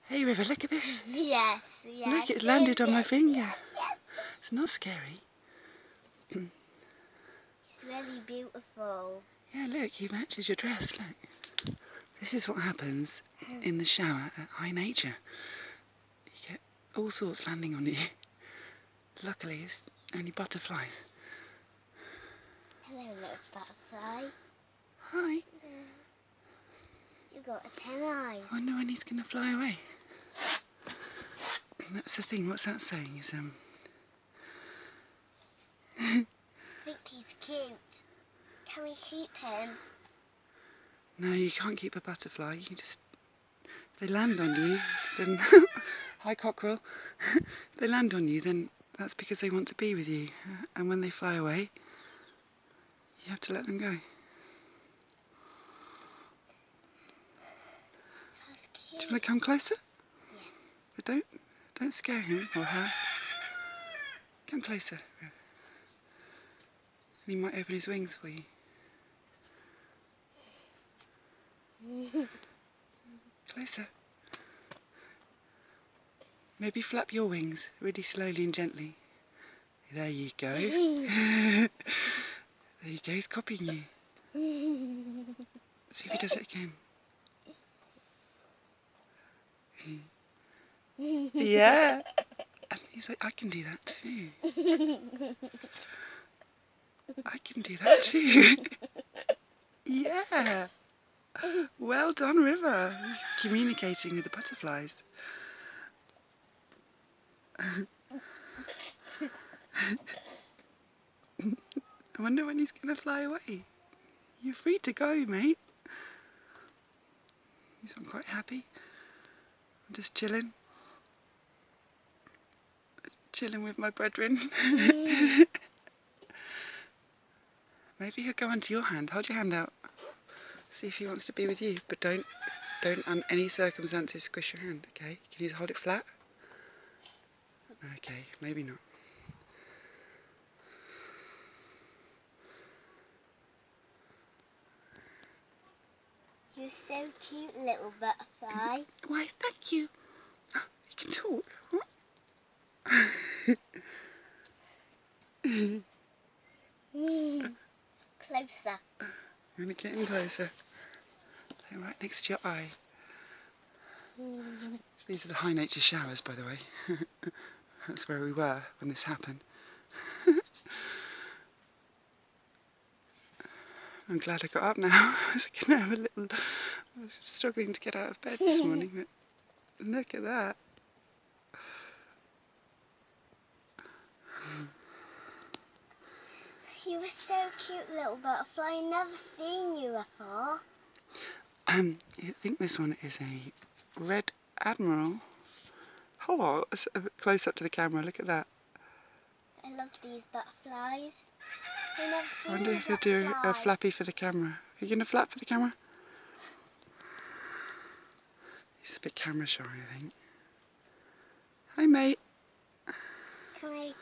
Hey River, look at this. Yes, yes. Look, it's landed on my finger. Yes. It's not scary. It's really beautiful. Yeah, look, he matches your dress, look. This is what happens in the shower at high nature. You get all sorts landing on you. Luckily, it's only butterflies. Hello, little butterfly. Hi. You got 10 eyes. I wonder when he's going to fly away. That's the thing, what's that saying? Is I think he's cute. Can we keep him? No, you can't keep a butterfly. You just... If they land on you, then... Hi, cockerel. If they land on you, then that's because they want to be with you. And when they fly away, you have to let them go. That's Do cute. you want to come closer? Yeah. But don't scare him or her. Come closer. And he might open his wings for you. Closer. Maybe flap your wings really slowly and gently. There you go. There you go, he's copying you. See if he does it again. Yeah. And he's like, I can do that too. I can do that too. Yeah. Well done, River. Communicating with the butterflies. I wonder when he's going to fly away. You're free to go, mate. He's not quite happy. I'm just chilling. Chilling with my brethren. Maybe he'll go onto your hand. Hold your hand out. See if he wants to be with you. But don't on any circumstances squish your hand, okay? Can you hold it flat? Okay, maybe not. You're so cute, little butterfly. Why, thank you. Oh, you can talk. Closer. I'm going to get in closer. They're right next to your eye. These are the high nature showers, by the way. That's where we were when this happened. I'm glad I got up now. I was going to have I was struggling to get out of bed this morning, but look at that. You were so cute, little butterfly. Never seen you before. I think this one is a red admiral. Oh, it's a bit close up to the camera. Look at that. I love these butterflies. I've never I seen wonder if a you'll do a butterfly. flappy for the camera. Are you going to flap for the camera? He's a bit camera shy, I think. Hi, mate. Can we